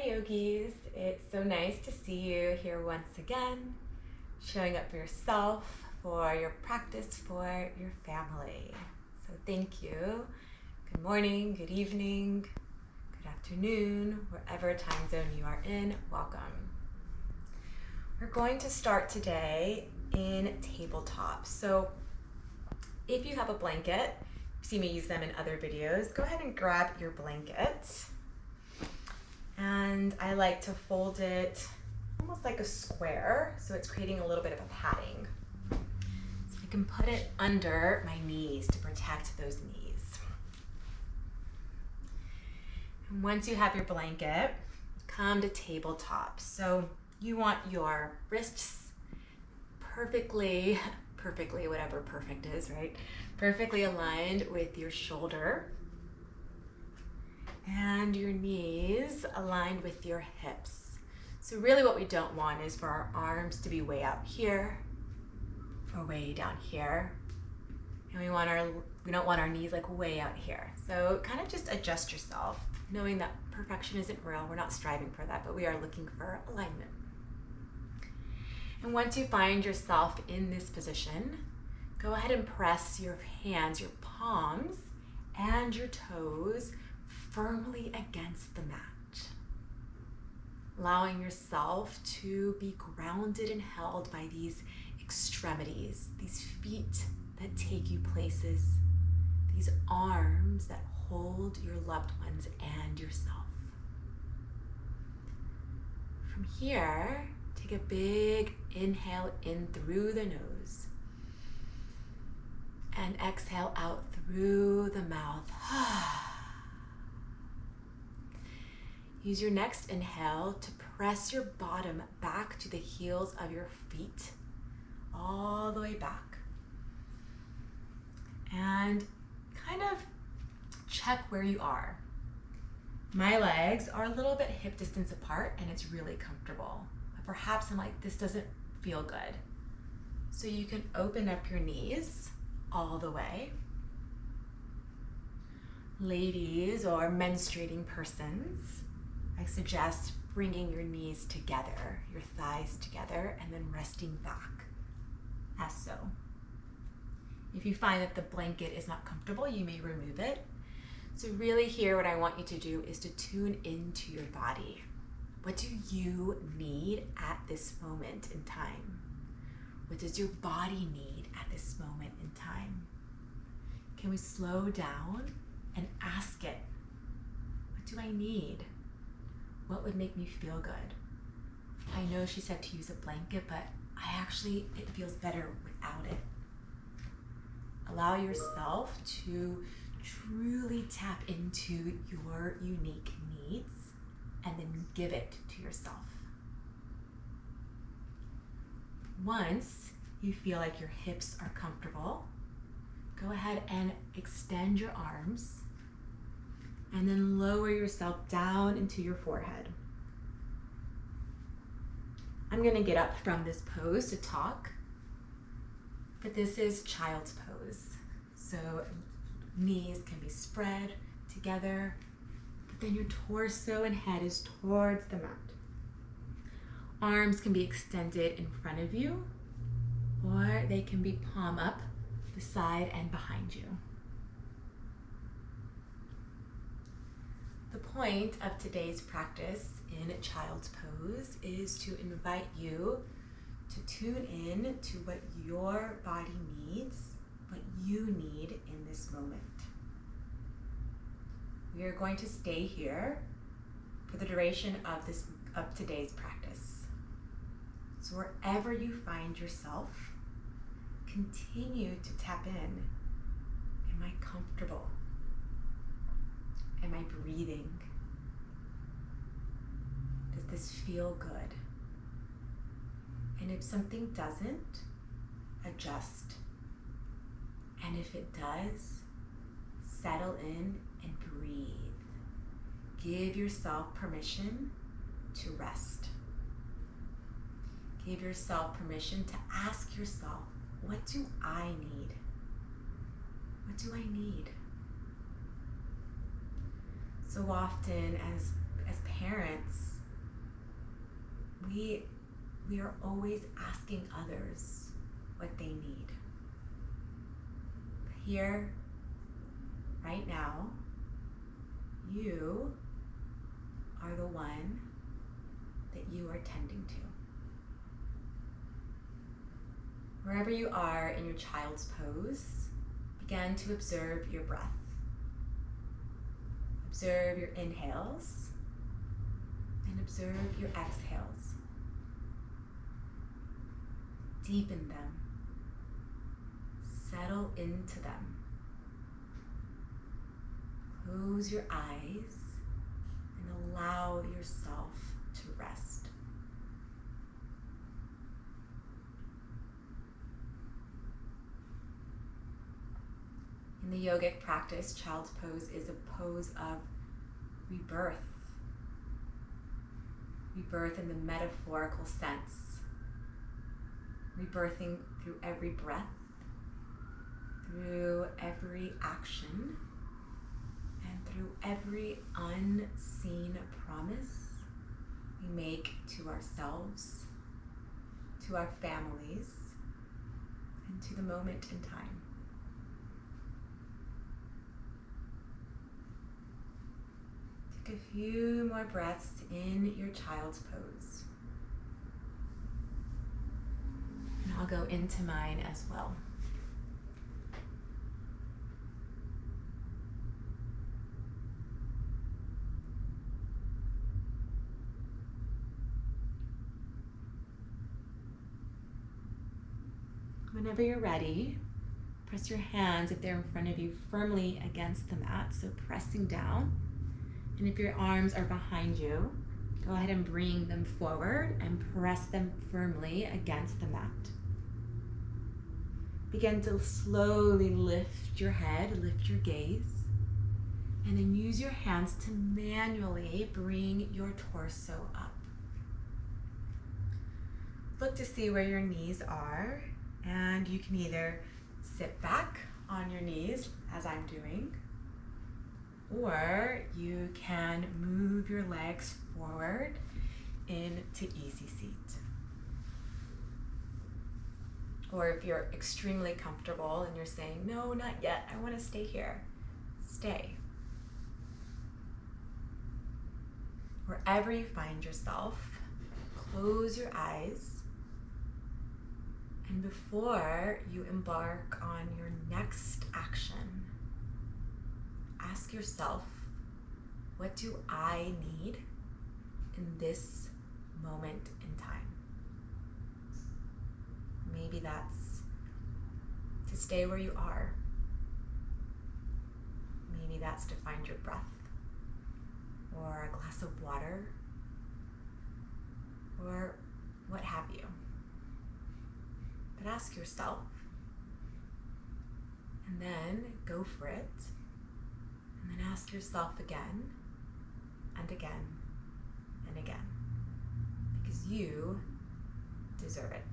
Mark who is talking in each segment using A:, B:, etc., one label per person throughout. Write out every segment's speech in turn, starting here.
A: yogis. It's so nice to see you here once again, showing up for yourself, for your practice, for your family. So thank you. Good morning, good evening, good afternoon, wherever time zone you are in, welcome. We're going to start today in tabletop. So if you have a blanket, you've seen me use them in other videos, go ahead and grab your blanket. And I like to fold it almost like a square, so it's creating a little bit of a padding. So I can put it under my knees to protect those knees. And once you have your blanket, come to tabletop. So you want your wrists perfectly, whatever perfect is, right? Perfectly aligned with your shoulder. And your knees aligned with your hips. So really what we don't want is for our arms to be way out here or way down here. And we don't want our knees like way out here. So kind of just adjust yourself, knowing that perfection isn't real. We're not striving for that, but we are looking for alignment. And once you find yourself in this position, go ahead and press your hands, your palms and your toes firmly against the mat, allowing yourself to be grounded and held by these extremities, these feet that take you places, these arms that hold your loved ones and yourself. From here, take a big inhale in through the nose and exhale out through the mouth. Use your next inhale to press your bottom back to the heels of your feet, all the way back. And kind of check where you are. My legs are a little bit hip distance apart and it's really comfortable. But perhaps I'm like, this doesn't feel good. So you can open up your knees all the way. Ladies or menstruating persons, I suggest bringing your knees together, your thighs together, and then resting back, as so. If you find that the blanket is not comfortable, you may remove it. So really here, what I want you to do is to tune into your body. What do you need at this moment in time? What does your body need at this moment in time? Can we slow down and ask it, what do I need? What would make me feel good? I know she said to use a blanket, but it feels better without it. Allow yourself to truly tap into your unique needs and then give it to yourself. Once you feel like your hips are comfortable, go ahead and extend your arms and then lower yourself down into your forehead. I'm gonna get up from this pose to talk, but this is child's pose. So knees can be spread together, but then your torso and head is towards the mat. Arms can be extended in front of you, or they can be palm up, beside and behind you. The point of today's practice in child's pose is to invite you to tune in to what your body needs, what you need in this moment. We are going to stay here for the duration of today's practice. So wherever you find yourself, continue to tap in. Am I comfortable? Am I breathing? Does this feel good? And if something doesn't, adjust. And if it does, settle in and breathe. Give yourself permission to rest. Give yourself permission to ask yourself, what do I need? What do I need? So often as parents, we are always asking others what they need. But here, right now, you are the one that you are tending to. Wherever you are in your child's pose, begin to observe your breath. Observe your inhales and observe your exhales. Deepen them. Settle into them. Close your eyes and allow yourself to rest. In the yogic practice, child's pose is a pose of rebirth. Rebirth in the metaphorical sense. Rebirthing through every breath, through every action, and through every unseen promise we make to ourselves, to our families, and to the moment in time. Take a few more breaths in your child's pose. And I'll go into mine as well. Whenever you're ready, press your hands, if they're in front of you, firmly against the mat, so pressing down. And if your arms are behind you, go ahead and bring them forward and press them firmly against the mat. Begin to slowly lift your head, lift your gaze, and then use your hands to manually bring your torso up. Look to see where your knees are, and you can either sit back on your knees, as I'm doing, or you can move your legs forward into easy seat. Or if you're extremely comfortable and you're saying, no, not yet, I want to stay here, stay. Wherever you find yourself, close your eyes. And before you embark on your next action, ask yourself, what do I need in this moment in time? Maybe that's to stay where you are. Maybe that's to find your breath, or a glass of water, or what have you. But ask yourself, and then go for it, and then ask yourself again, and again, and again, because you deserve it.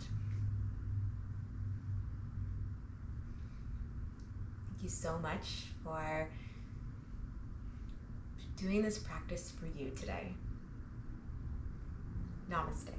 A: Thank you so much for doing this practice for you today. Namaste.